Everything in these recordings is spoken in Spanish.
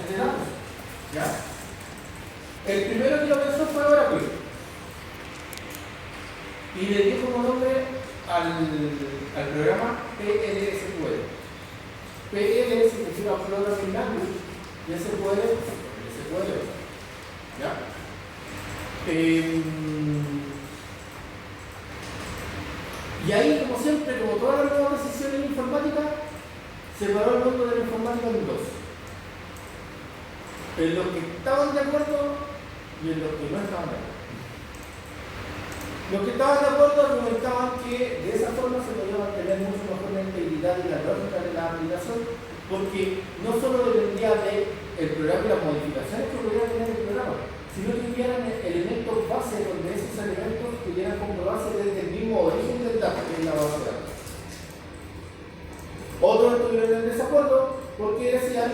bases de datos. ¿Ya? El primero que lo pensó fue Oracle. Y le dio como nombre al programa PLSQL. PL significa Programming Language y SQL. ¿Ya? Y ahí, como siempre, como todas las nuevas decisiones informáticas, separó el mundo de la informática en dos. En los que estaban de acuerdo y en los que no estaban de acuerdo. Los que estaban de acuerdo argumentaban que de esa forma se podía mantener mucho mejor la integridad y la lógica de la aplicación, porque no solo dependía del programa y las modificaciones que pudiera tener el programa, sino que hubieran elementos base donde esos elementos pudieran comprobarse desde el mismo origen del dato, que es la base de datos. Otros estuvieron en desacuerdo porque decían,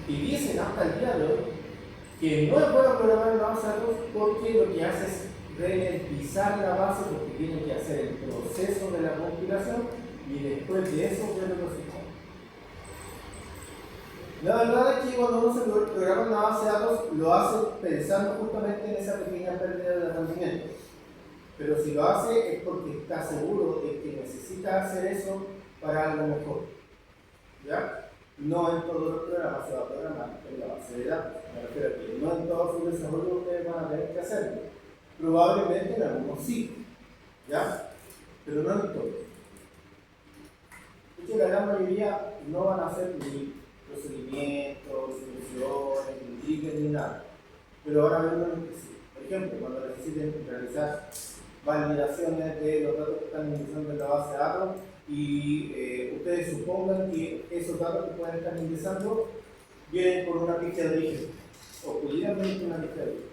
y dicen hasta el día de hoy, que no es bueno programar en la base de datos porque lo que hace es ralentizar la base, porque tiene que hacer el proceso de la compilación y después de eso ver los sistemas. La verdad es que cuando uno se programa en la base de datos lo hace pensando justamente en esa pequeña pérdida de rendimiento. Pero si lo hace es porque está seguro de que necesita hacer eso para algo mejor. ¿Ya? No en todos los programas se va a programar en la base de datos. Me refiero a que no en todo su desarrollo ustedes van a tener que hacerlo. Probablemente en algunos sí. ¿Ya? Pero no en todos. De hecho, la gran mayoría no van a hacer ni procedimientos, instrucciones, ni triggers, ni nada. Pero ahora verán que sí. Por ejemplo, cuando necesiten realizar validaciones de los datos que están ingresando en la base de datos y ustedes supongan que esos datos que pueden estar ingresando vienen por una pista de origen o pudieran venir por una pista de origen.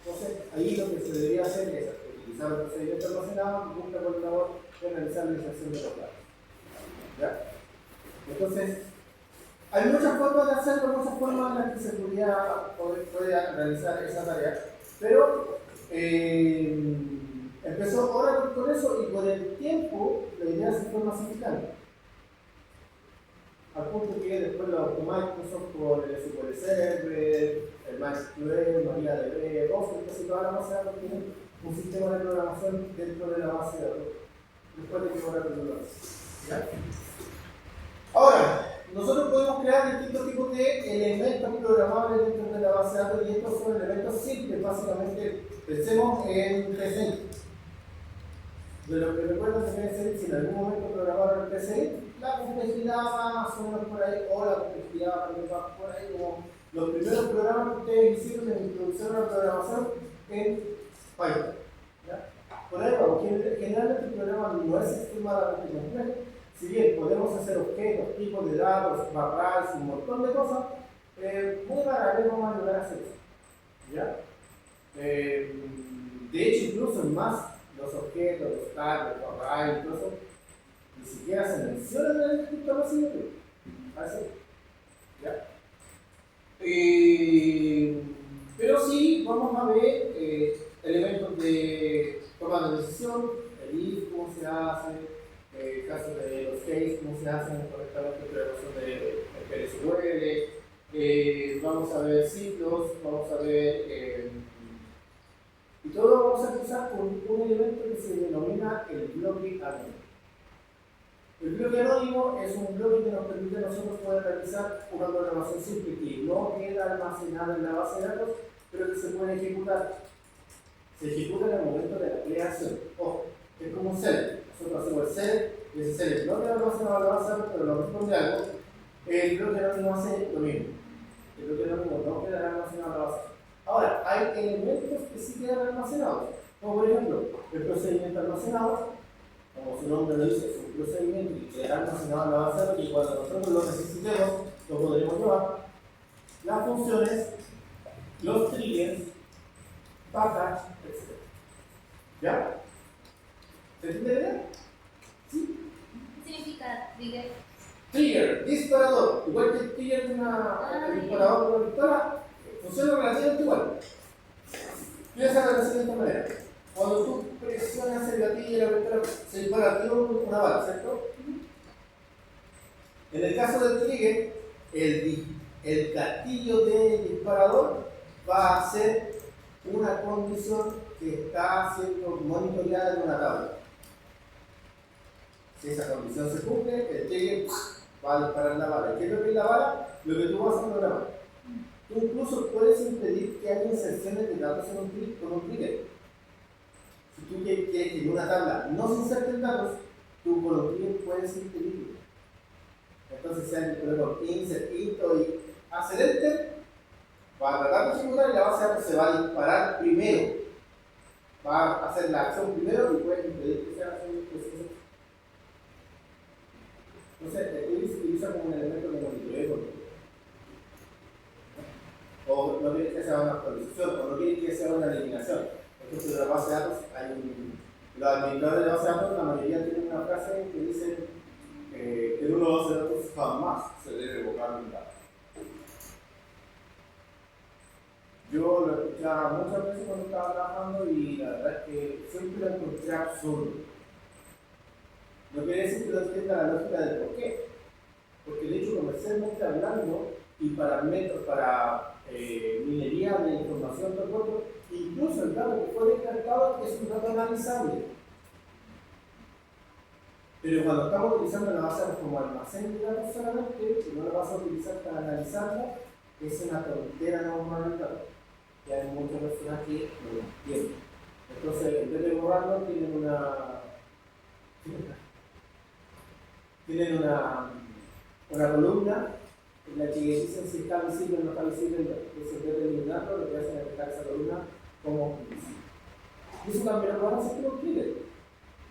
Entonces, ahí lo que se debería hacer es utilizar el procedimiento almacenado y cumpla con la labor de realizar la inserción de los datos. ¿Ya? Entonces, hay muchas formas de hacerlo, muchas formas en las que se podría realizar esa tarea, pero empezó ahora con eso y con el tiempo la idea se fue masificando. Al punto que después lo adoptó Microsoft con el SQL Server, el MySQL, MariaDB, casi toda la base de datos tiene un sistema de programación dentro de la base de datos. Después de que Oracle lo hace. Ahora, nosotros podemos crear distintos tipos de elementos programables dentro de la base de datos y estos son elementos simples, básicamente. Pensemos en PCI. De lo que recuerdan de PCI, si en algún momento programaron el PCI, la complejidad va más o menos por ahí, o la complejidad también va por ahí, como los primeros programas que ustedes hicieron en introducción a la programación en Python. ¿Ya? Por ahí vamos, generalmente el programa no es extremadamente complejo. Si bien podemos hacer objetos, tipos de datos, barras y un montón de cosas, muy rara vez vamos a lograr hacer eso. ¿Ya? De hecho, incluso en más, los objetos, los tags, los barras y todo eso, ni siquiera se mencionan en el escritor masivo. ¿Así? ¿Ya? Pero sí vamos a ver elementos de toma de decisión, el if, cómo se hace. El caso de los case, cómo se hacen correctamente la programación de PLSQL, vamos a ver ciclos, vamos a ver, y todo lo vamos a empezar con un elemento que se denomina el bloque anónimo. El bloque anónimo es un bloque que nos permite a nosotros poder realizar una programación simple que no queda almacenada en la base de datos, pero que se puede ejecutar. Se ejecuta en el momento de la creación. Ojo, es como un cell. Nosotros hacemos el cell, y ese cell no queda almacenado en la base de datos, pero lo responde algo. El bloque anónimo hace lo mismo. El bloque anónimo no quedará almacenado en la base. Ahora, hay elementos que sí quedan almacenados, como por ejemplo el procedimiento almacenado, como su nombre lo dice, es un procedimiento que quedará almacenado en la base de datos y cuando nosotros lo necesitemos, lo podremos llevar. Las funciones, los triggers, package, etc. ¿Ya? ¿Se entiende bien? ¿Sí? ¿Qué significa trigger? Trigger, disparador. Igual que el trigger de el disparador de una pistola, funciona relativamente igual. Piensa de la siguiente manera. Cuando tú presionas el gatillo y la pistola se dispara una bala, ¿cierto? En el caso del trigger, el el castillo del disparador va a ser una condición que está siendo monitoreada en una tabla. Si esa condición se cumple, el trigger va a disparar la bala. ¿Qué es lo que es la bala? Lo que tú vas a programar. Tú incluso puedes impedir que haya inserciones de datos con un trigger. Si tú quieres que en una tabla no se inserten datos, tú con los triggers puedes impedirlo. Entonces, si alguien coloca insert, into y hace enter, va a tratar de ejecutar y la base de datos se va a disparar primero. Va a hacer la acción primero y puede impedir que se haga un proceso. Entonces, el trigger se utiliza como un elemento de monitoreo. O no quieres que sea una actualización, o no quieres que sea una eliminación. Entonces, en la base de datos, los administradores de base de datos, la mayoría tienen una frase que dice que en una base de datos jamás se debe borrar un dato. Yo lo escuchaba muchas veces cuando estaba trabajando y la verdad es que siempre lo encontré absurdo. No quiere decir que no entienda la lógica del por qué, porque de hecho comercialmente hablando y para métodos, para minería de información del otro, incluso el dato que fue descartado es un dato analizable. Pero cuando estamos utilizando la base de datos como almacén de datos solamente, que no la vas a utilizar para analizarla, es una tontera no humanitaria. Y hay muchas personas que no lo entienden. Entonces, en vez de borrarlo, tienen una columna en la que dicen si está visible o no está visible. Entonces, en vez de eliminarlo, lo que hacen es dejar esa columna como visible. Y eso también lo van a hacer con los triggers,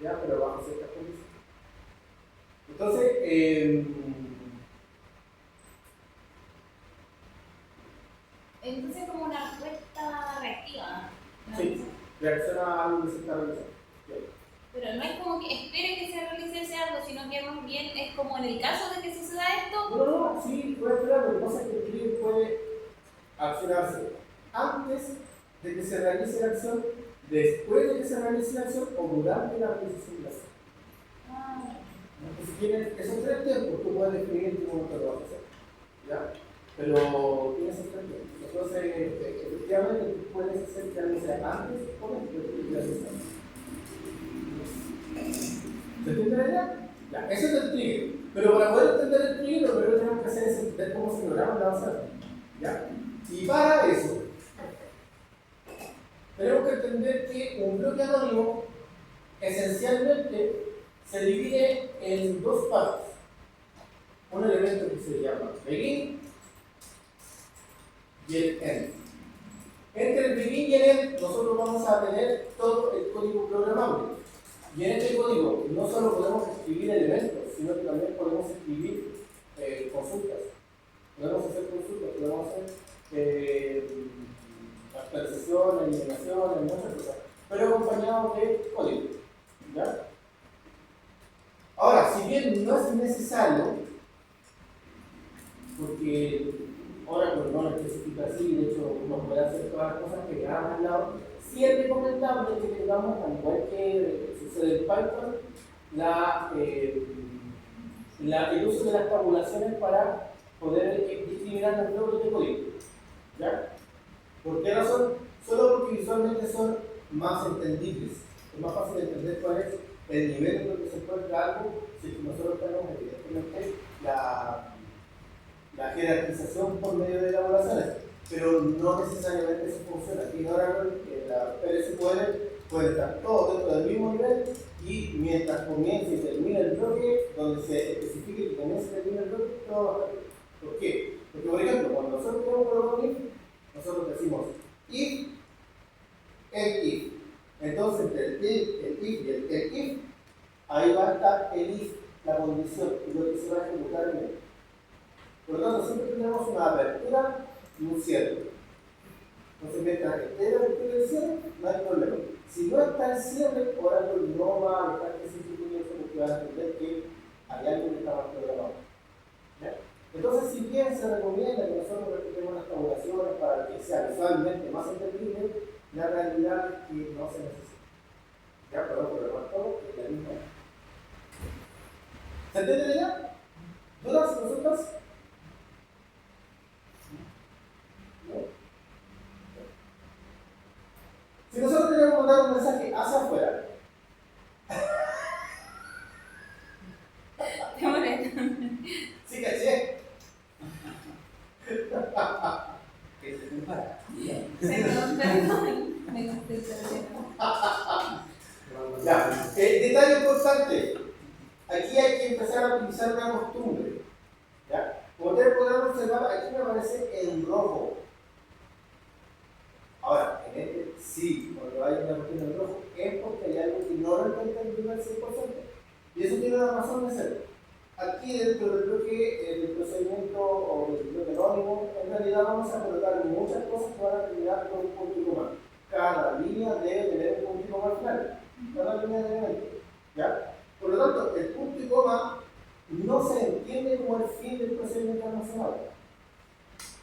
¿ya? Pero bajo ciertas condiciones. Entonces, entonces como una respuesta reactiva, ¿no? sí, reacciona a algo que se está realizando. Pero no es como que espere que se realice ese algo, sino que más bien es como en el caso de que suceda esto. No, sí, puede esperar, lo que pasa es que el trigger puede accionarse antes de que se realice la acción, después de que se realice la acción o durante la realización de la acción. Entonces, si tienes esos tres tiempos, tú puedes definir en qué momento lo vas a hacer, ¿ya? Pero tienes esos tres tiempos. Entonces, efectivamente, tú puedes hacer que algo sea antes o después de que realice. ¿Se entiende la idea? Ya, ese es el trigger. Pero para poder entender el trigger, lo primero que tenemos que hacer es entender cómo se programa la base de datos, ¿ya? Y para eso, tenemos que entender que un bloque anónimo esencialmente se divide en dos partes. Un elemento que se llama begin y el end. Entre el begin y el end nosotros vamos a tener todo el código programable. Y en este código no solo podemos escribir elementos, sino que también podemos escribir consultas. Podemos hacer consultas, podemos hacer actualizaciones, eliminaciones, muchas cosas, pero acompañados de código, ¿ya? Ahora, si bien no es necesario, porque Oracle no lo especifica así, de hecho uno puede hacer todas las cosas que quedan al lado, sí es recomendable que tengamos, al igual que sucede en Python, el uso de las tabulaciones para poder discriminar los bloques de código, ¿ya? ¿Por qué razón? Solo porque visualmente son más entendibles. Es más fácil entender cuál es el nivel en el que se encuentra algo si nosotros tenemos evidentemente la jerarquización por medio de elaboraciones, pero no necesariamente eso funciona. Aquí en Oracle, la PLSQL puede estar todo dentro del mismo nivel y mientras comience y termine el bloque, donde se especifique que comience y termine el bloque, todo va a estar bien. ¿Por qué? Porque, por ejemplo, cuando nosotros tenemos un if, nosotros decimos if, el if. Entonces, entre el if y el if, ahí va a estar el if, la condición, y lo que se va a ejecutar en él. Por lo tanto, siempre tenemos una apertura y un cierre. Entonces, mientras esté la apertura y el cierre, no hay problema. Si no está el cierre, Oracle no va a dejar que se ejecute eso porque van a entender que hay algo que está mal programado. ¿Ya? Entonces, si bien se recomienda que nosotros respetemos las tabulaciones para que sea visualmente más entendible, la realidad es que no se necesita. Ya, podemos programar todo en la misma. ¿Se entiende ya? ¿Dudas, consultas? Me contesta el tema. Ya, detalle importante. Aquí hay que empezar a utilizar una costumbre. ¿Ya? Como ustedes podrán observar, aquí me aparece en rojo. Ahora, en este sí, cuando hay una cuestión en rojo, es porque hay algo que no lo entendido al 100%. Y eso tiene una razón de ser. Aquí dentro del bloque del procedimiento o del bloque anónimo, en realidad vamos a colocar muchas cosas que van a terminar con un punto y coma. Cada línea debe tener un punto y coma al final. Cada línea debe tener. ¿Ya? Por lo tanto, el punto y coma no se entiende como el fin del procedimiento almacenado.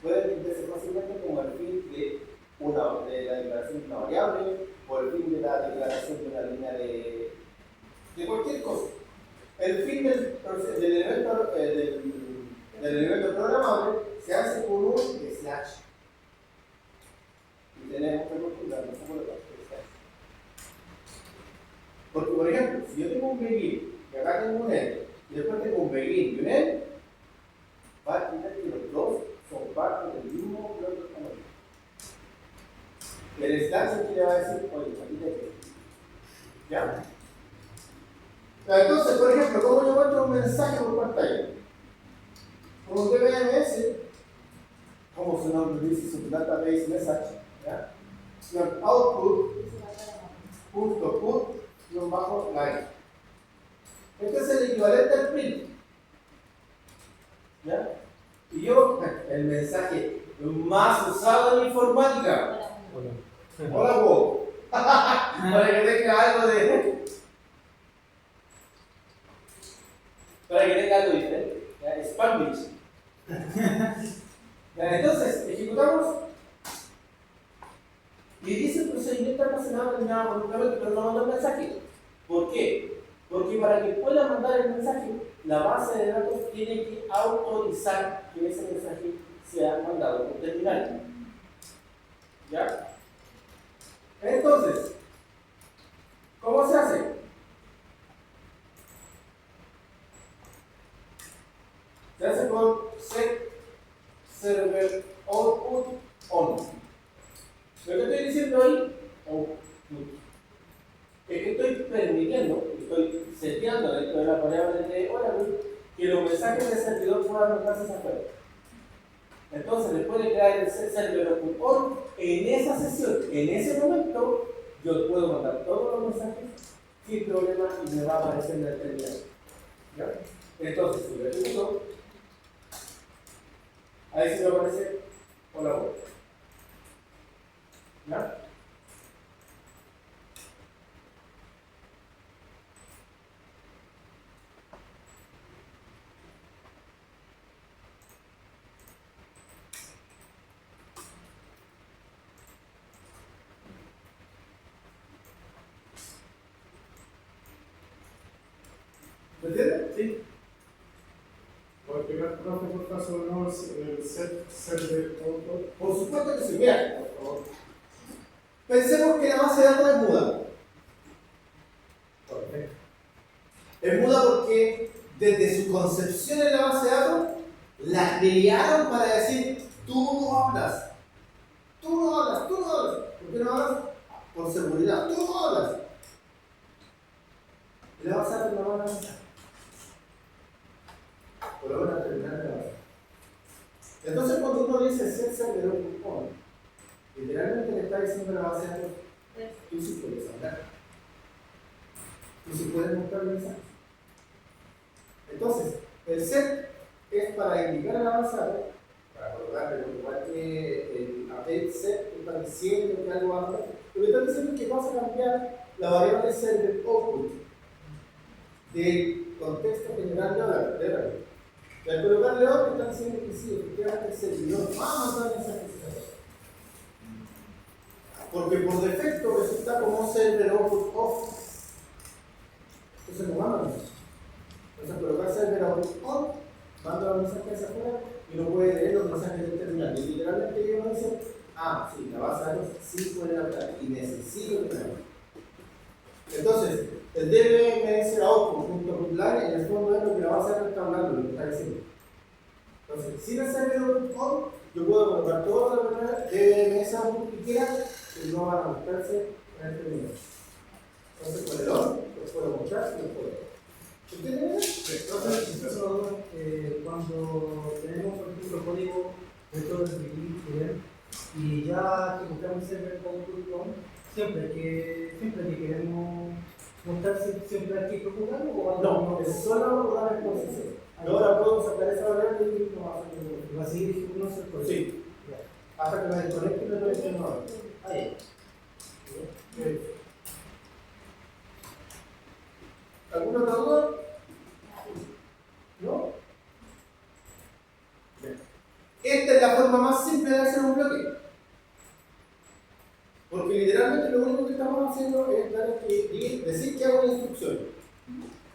Puede entenderse fácilmente como el fin de la declaración de una variable o el fin de la declaración de una línea de cualquier cosa. El fin del elemento programable se hace con un slash. Y tenemos que acostumbrarnos a colocar el slash. Porque, por ejemplo, si yo tengo un begin y acá tengo un end, y después tengo un begin y un end, va a entender que los dos son parte del mismo bloque canónico. El slash aquí le va a decir, oye, aquí te quedo. ¿Ya? Entonces, por ejemplo, ¿cómo yo muestro un mensaje por pantalla? Con un DBMS, como su nombre dice, su database message, ¿ya? Output.put-line. Este es el equivalente al print. ¿Ya? Y yo, el mensaje más usado en informática. Hola, Bob. Para que tenga algo de. Para que tenga algo diferente. Spanish. Entonces, ejecutamos. Y dice el procedimiento almacenado terminado correctamente, pero no manda el mensaje. ¿Por qué? Porque para que pueda mandar el mensaje, la base de datos tiene que autorizar que ese mensaje sea mandado por terminal. ¿Ya? Entonces, ¿cómo se hace? Se hace con set server output on. Lo que estoy diciendo ahí, output, es que estoy permitiendo, estoy seteando dentro de la variable de Oracle que los mensajes del servidor puedan mandarse hacia afuera. Entonces, después de crear el set server output on, en esa sesión, en ese momento, yo puedo mandar todos los mensajes sin problema y me va a aparecer en el terminal. ¿Ya? Entonces, si lo ejecuto, ahí se me aparece hola web. ¿Ya? ¿Me entiendes? Sí. ¿Puedo explicar, profe, por caso de no el set de auto? Por supuesto que sí. Mira, por favor. Pensemos que la base de datos es muda. Perfecto. Es muda porque desde su concepción en la base de datos la crearon para decir tú no hablas. Tú no hablas, tú no hablas. ¿Por qué no hablas? Por seguridad. Tú no hablas. Y la base de datos no van a avanzar. Por lo menos terminar de la base. Entonces cuando uno dice set server on, literalmente le está diciendo a la base de datos, tú sí puedes hablar. Tú sí puedes mostrar mensajes. Entonces, el set es para indicar a la base de datos, para colocarle igual que el update set, está diciendo que algo va a pasar. Lo que está diciendo es que vas a cambiar la variable server output del contexto general de Oracle. Y al colocarle otro, están diciendo que sí, efectivamente el servidor va a mandar mensajes. Porque por defecto resulta como server output off. Entonces no manda mensajes. Entonces colocar server output on, manda los mensajes hacia afuera y no puede leer los mensajes del terminal. Y literalmente ellos me dicen, sí, la base de datos sí puede hablar y necesito que me hable. Entonces, el DBMS output.line en el fondo es lo que la base de datos está hablando, lo que está diciendo. Entonces, sin el server output on, yo puedo colocar toda la DBMS output que quiera y no van a buscarse en este nivel. Entonces, con el OR, los puedo mostrar y los puedo ver. ¿Ustedes ven? Entonces, eso, cuando tenemos, por ejemplo, código dentro del Begin y ya ejecutamos server.com, siempre que queremos mostrar, siempre hay que ejecutarlo o No, es solo una vez por sesión. Ahora puedo sacar esa variable y no va a hacer ningún. va a seguir ejecutándose el código. Sí, hasta que me desconecte y me lo de nuevo. Ahí. ¿Alguna otra duda? ¿No? Bien. Esta es la forma más simple de hacer un bloque. Porque literalmente lo único que estamos haciendo es decir que hago una instrucción.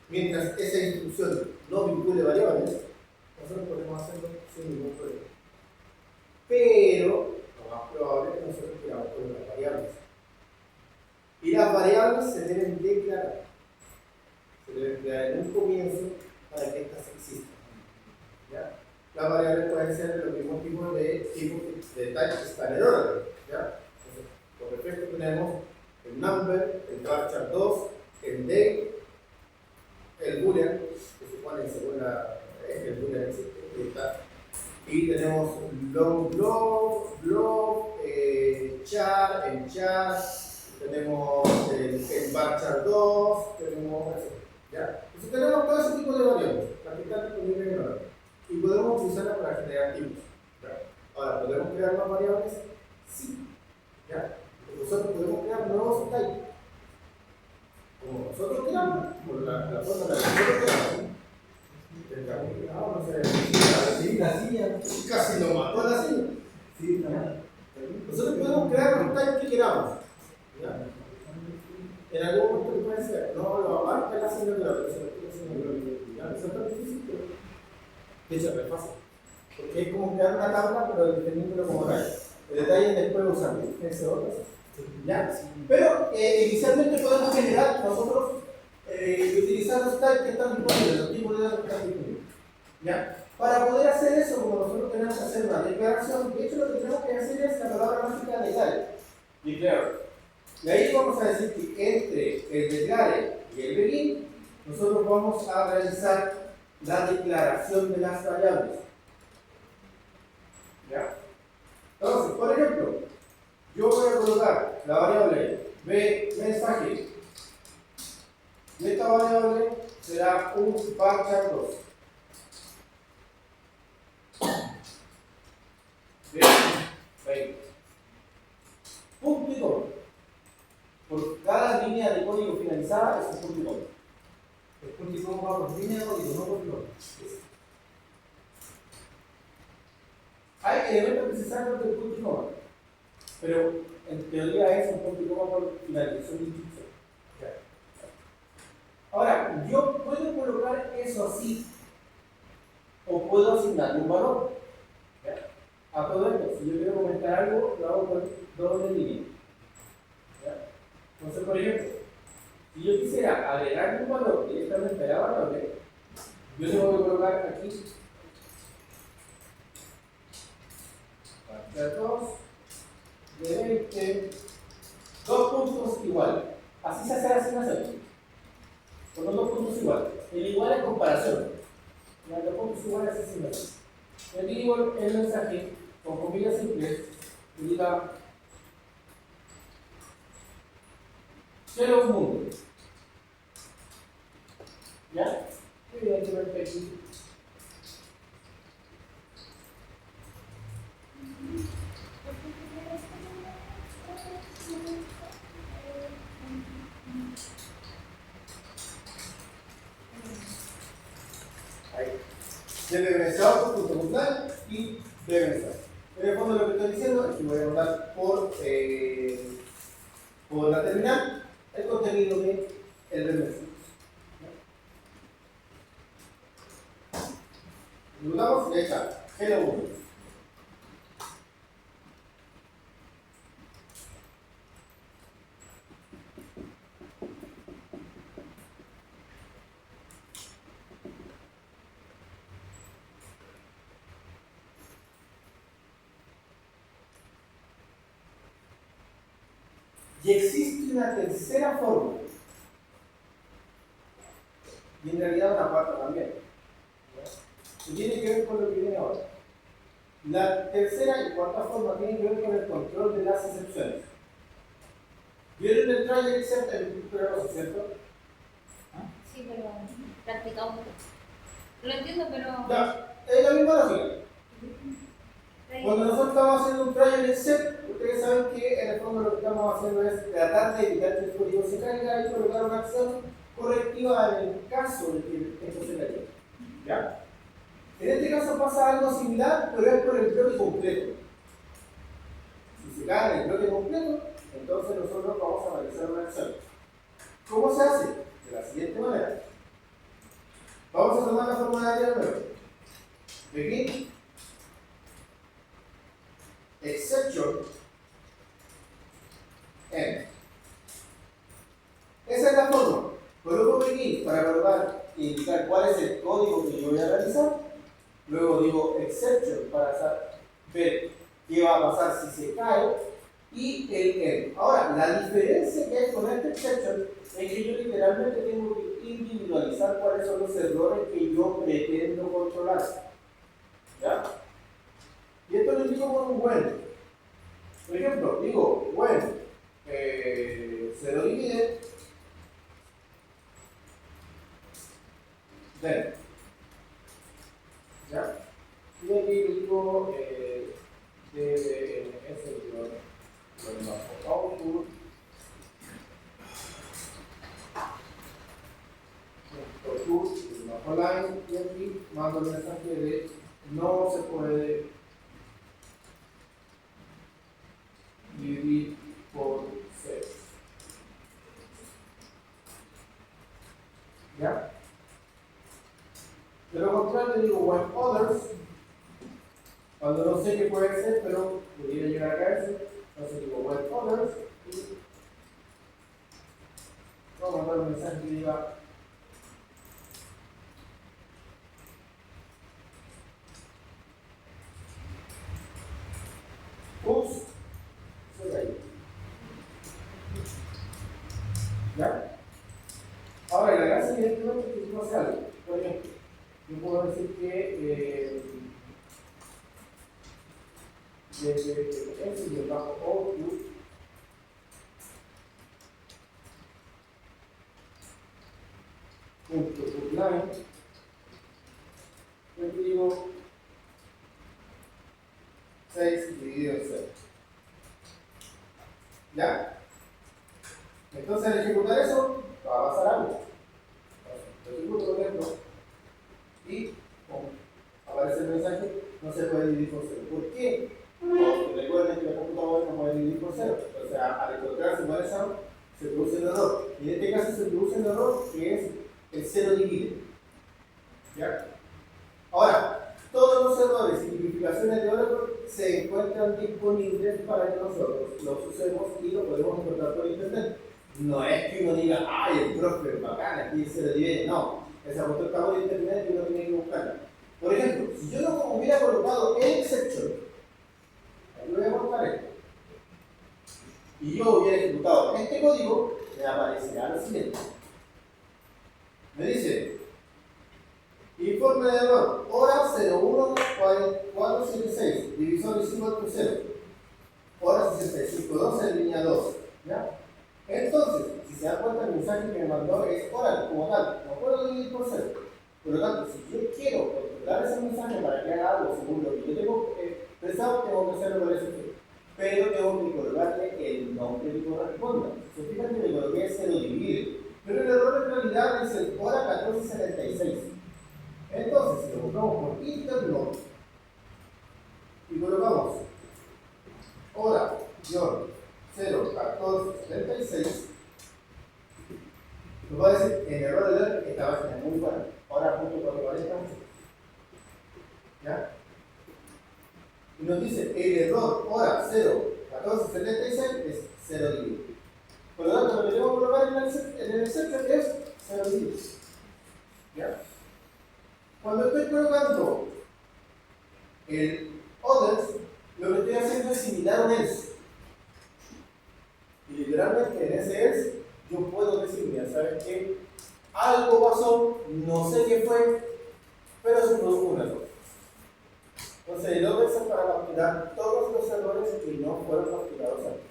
Mientras esa instrucción no vincule variables, nosotros podemos hacerlo sin ningún problema. Pero lo más probable es que nosotros queramos poner las variables. Y las variables se deben declarar. Se deben crear en un comienzo para que estas existan. ¿Ya? Las variables pueden ser de los mismos tipos de type que están en orden. ¿Ya? Entonces, por defecto tenemos el number, el varchar 2, el date, el boolean, que supone que según el boolean existe, y tenemos long blob, char, el char, tenemos el varchar 2, tenemos eso, ¿ya? Entonces tenemos todo ese tipo de variables, las que están disponibles en el orden, y podemos utilizarlas para generar tipos, ¿ya? Ahora, ¿podemos crear más variables? Sí, ¿ya? Nosotros podemos crear nuevos types, como nosotros queramos, por la forma en la que nosotros queramos. No sé, casi lo mató a la silla. Sí, también. Nosotros podemos crear los types que queramos. ¿Ya? En algún momento que puede ser, no lo abarca la asignatura, pero se lo quiere asignatura. Eso es tan difícil, pero de hecho es fácil. Porque es como crear una tabla, pero dependiendo como tal. El detalle es después usarlo, ese otro. ¿Ya? Pero inicialmente podemos generar nosotros utilizar los types que están disponibles, los tipos de datos que están disponibles. ¿Ya? Para poder hacer eso, como nosotros tenemos que hacer una declaración, de hecho lo que tenemos que hacer es la palabra mágica declare. Declare. Y ahí vamos a decir que entre el declare y el begin, nosotros vamos a realizar la declaración de las variables. ¿Ya? Entonces, por ejemplo, yo voy a colocar la variable b mensaje. Y esta variable será un varchar 2. Bien, ahí. Punto y coma. Por cada línea de código finalizada es un punto y coma. El punto y coma va por línea de código, no por bloque. Hay elementos que se sacan del punto y coma, pero en teoría es un punto y coma por finalización de instrucción. Ahora, yo puedo colocar eso así, o puedo asignarle un valor. ¿Ya? A todo esto, si yo quiero comentar algo, lo hago con doble línea. ¿Ya? Entonces, por ejemplo, si yo quisiera agregarle un valor directamente a la variable, yo tengo que colocar aquí varchar 2 de 20, 2 puntos igual. Así se hace la asignación. Con los 2 puntos iguales. El igual es comparación. Los 2 puntos iguales es asignación. Aquí digo el mensaje con comillas simples y diga hello mundo. ¿Ya? Evidentemente aquí. Ahí. Debe vencer punto puntual y debe vencer. En el fondo lo que estoy diciendo es que voy a anotar por la terminal el contenido del mensaje. Dudamos y está hello world. Y existe una tercera forma, y en realidad una cuarta también, ¿ya? Y tiene que ver con lo que viene ahora. La tercera y cuarta forma tienen que ver con el control de las excepciones. ¿Vieron el trial except en el programa, cierto? Sí, pero practicamos. Lo entiendo, pero. Ya, es la misma lógica. Cuando nosotros estamos haciendo un trial except, ustedes saben que en el fondo lo que estamos haciendo es tratar de evitar que el código se caiga y colocar una acción correctiva en el caso de que esto se caiga. ¿Ya? En este caso pasa algo similar, pero es por el bloque completo. Si se cae en el bloque completo, entonces nosotros vamos a realizar una acción. ¿Cómo se hace? De la siguiente manera. Vamos a tomar la fórmula de nuevo. Begin exception n. Esa es la forma. Coloco begin para colocar e indicar cuál es el código que yo voy a realizar. Luego digo exception para ver qué va a pasar si se cae. Y el n. Ahora, la diferencia que hay con este exception es que yo literalmente tengo que individualizar cuáles son los errores que yo pretendo controlar. ¿Ya? Y esto lo digo con un when. Por ejemplo, digo when se lo divide, then. ¿Ya? Y aquí le digo output online, y aquí mando el mensaje de no se puede dividir por 6. ¿Ya? De lo contrario digo when others, cuando no sé qué puede ser, pero pudiera llegar a caerse, entonces digo when others y voy a mandar un mensaje que diga ups, se cayó. ¿Ya? Ahora, la gracia evidentemente es que no hace algo. Por ejemplo, yo puedo decir que desde el bajo output punto putline, yo digo 6 dividido en 0. ¿Ya? Entonces al ejecutar eso, va a pasar algo. Lo ejecuto, por ejemplo, y aparece el mensaje, no se puede dividir por 0. ¿Por qué? Porque recuerden que la computadora no puede dividir por 0. O sea, al encontrarse con esa, se produce un error. Y en este caso se produce un error que es el 0 divide. ¿Ya? Ahora, todos los errores y simplificaciones de Oracle se encuentran disponibles para que nosotros los usemos y lo podemos encontrar por internet. No es que uno diga, ay, el profe es bacán, aquí el 0 divide. No, esa cuestión está por internet y uno tiene que buscarla. Por ejemplo, si yo no hubiera colocado el exception, aquí voy a colocar esto, y yo hubiera ejecutado este código, me aparecerá lo siguiente. Me dice, informe de error, hora 014476, divisor is igual to 0, hora 6512 en línea 2. ¿Ya? Entonces, si se dan cuenta, el mensaje que me mandó es hora como tal, no puedo dividir por 0. Por lo tanto, si yo quiero controlar ese mensaje para que haga algo según lo que yo tengo pensado, tengo que hacerlo por ese fin. Pero tengo que colocarle el nombre que corresponda. Si se fijan que le coloqué 0 divide, pero el error en realidad es el hora 1476. Entonces, si lo buscamos por interno y colocamos hora 01476, nos va a decir el error de esta página es muy buena. Hora punto 440. ¿Ya? Y nos dice el error hora 01476 es 0 divide. Por lo tanto, lo que tenemos que colocar en el exception es 0 divide. ¿Ya? Cuando estoy colocando el others, lo que estoy haciendo es similar a un else. Y literalmente que algo pasó, no sé qué fue, pero se produjo un error. Entonces el loop es para capturar todos los errores que no fueron capturados antes.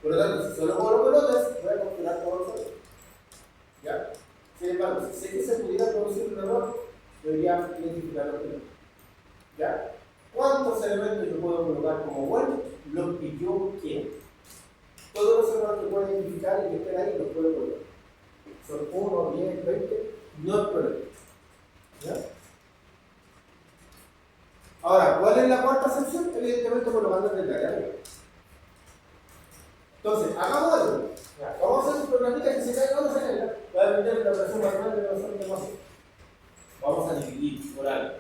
Por lo tanto, si solo coloco lotes, voy a capturar todos los errores. ¿Ya? Sin embargo, si sé que se pudiera producir un error, debería identificarlo primero. ¿Ya? ¿Cuántos elementos yo puedo colocar como buenos? Los que yo quiero. Todos los errores que puedo identificar y que estén ahí los puedo colocar. Son 1, 10, 20, no es problema. ¿Ya? Ahora, ¿cuál es la cuarta excepción? Evidentemente colocando el detalle arriba. Entonces, hagamos algo. Ya, vamos a hacer un programita que se caiga o no se caiga. Va a depender de la operación manual de la operación de masa. Vamos a dividir por algo.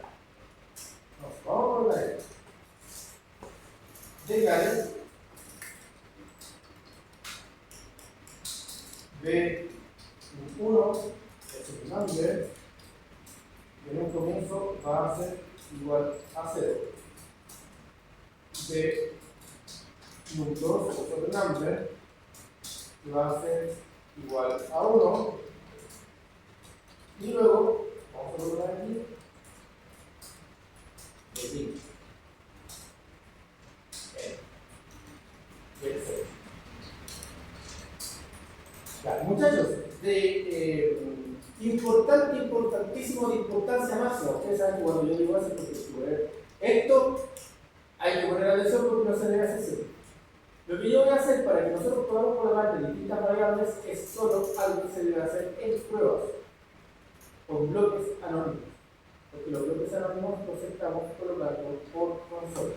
Vamos a colocar esto. Decare de 1 es el number que en un comienzo va a ser igual a 0. De num 2 es otro number que va a ser igual a 1. Y luego vamos a colocar aquí de 5. Ya, muchachos, importantísimo, de importancia máxima. Ustedes saben que cuando yo digo eso, porque esto hay que poner atención porque no se debe hacer siempre. Lo que yo voy a hacer para que nosotros podamos colocar de distintas variables es solo algo que se debe hacer en pruebas, con bloques anónimos. Porque los bloques anónimos los estamos colocando por consola.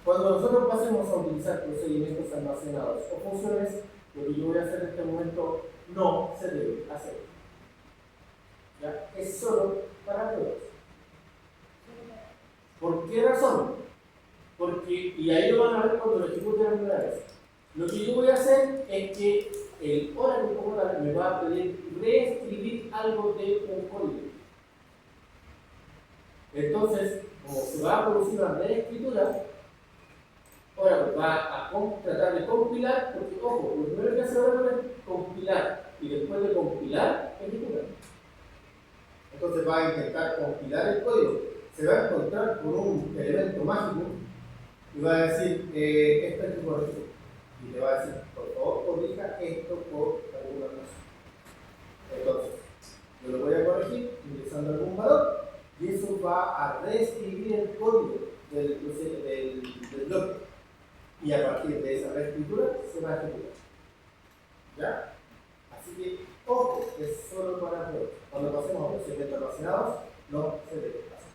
Cuando nosotros pasemos a utilizar procedimientos almacenados o funciones, lo que yo voy a hacer en este momento no se debe hacer. ¿Ya? Es solo para pruebas. ¿Por qué razón? Porque, y ahí lo van a ver cuando lo ejecuten la primera vez. Lo que yo voy a hacer es que el Oracle como tal me va a pedir reescribir algo de un código. Entonces, como se va a producir una reescritura, Oracle va a tratar de compilar, porque ojo, lo primero que hace Oracle es compilar, y después de compilar, ejecutar. Entonces va a intentar compilar el código, se va a encontrar con un elemento mágico y va a decir, esto hay que corregir. Y le va a decir, por favor, corrija esto por alguna razón. Entonces, yo lo voy a corregir utilizando algún valor y eso va a reescribir el código del bloque. Y a partir de esa reescritura se va a ejecutar. ¿Ya? Así que, ojo, es solo para pruebas. Cuando pasemos a procedimientos almacenados, no se debe hacer.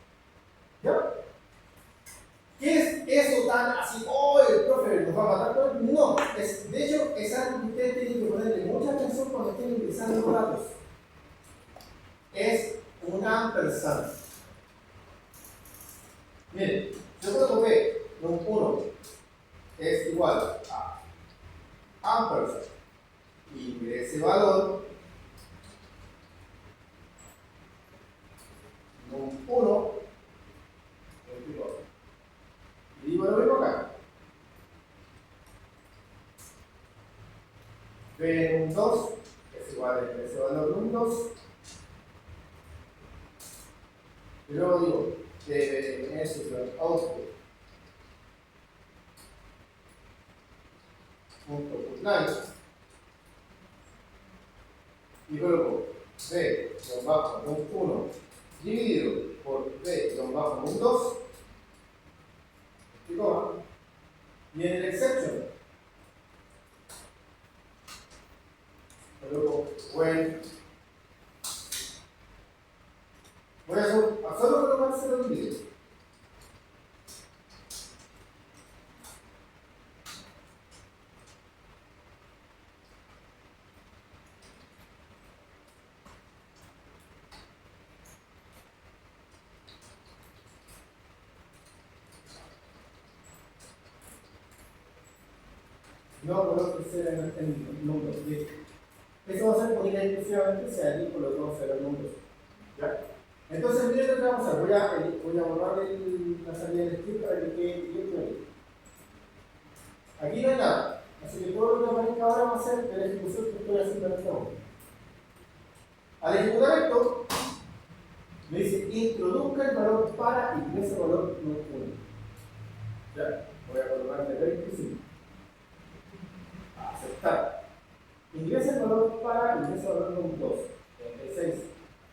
¿Ya? ¿Qué es eso tan así? ¡Oh, el profe nos va a matar todo! No, de hecho, es algo que ustedes tienen que ponerle mucha atención cuando estén ingresando los datos. Es un ampersand. Miren, yo cuando ve un 1 es igual a ampersand y ese valor un 1 es igual. Y digo lo mismo acá. B en un 2 es igual a ese valor de un 2. Y luego digo que eso es el output. Punto putline. Y luego B bajo un 1 dividido por B bajo un 2. Y coma. Y en el exception, luego when voy a solo colocar 0 dividido. No coloco 0 en números. Eso va a ser única y exclusivamente si aquí colocamos 0 en números. ¿Ya? Entonces, miren lo que vamos a hacer. Voy a borrar la salida del script para que quede bien ahí. Aquí no hay nada. Así que todo lo que aparezca ahora va a ser de la ejecución que estoy haciendo en este momento. Al ejecutar esto, me dice introduzca el valor para y ese valor no es 1. Ya, voy a colocarle 25. Aceptar. Ingresa el valor para, ingresa el valor con 2. 36.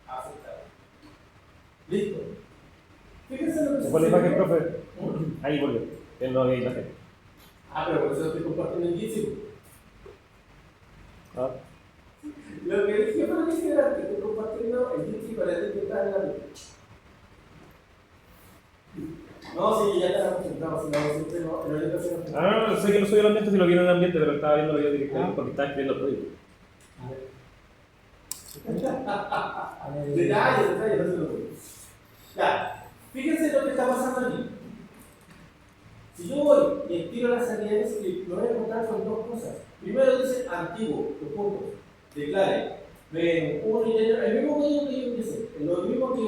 Aceptar. Listo. Fíjense lo que ¿Cuál es la imagen, profe? ¿Mm? Ahí volvió. Él no había imagen. Pero por eso estoy compartiendo en Jitsi. Ah. Lo que dije fue lo que dije era que estoy compartiendo en Jitsi para detectar en la mente. No, sí, ya estamos concentrados, si no, siempre no, en la orientación. No, sé que no soy el ambiente, si lo vieron en el ambiente, pero estaba viéndolo yo directamente porque estaba escribiendo el código. Detalles, no se lo voy. Ya, fíjense lo que está pasando aquí. Si yo voy y estiro la salida de script, me voy a encontrar con dos cosas. Primero dice antiguo, los puntos. Declare. Ven, el mismo código que yo empecé, lo mismo que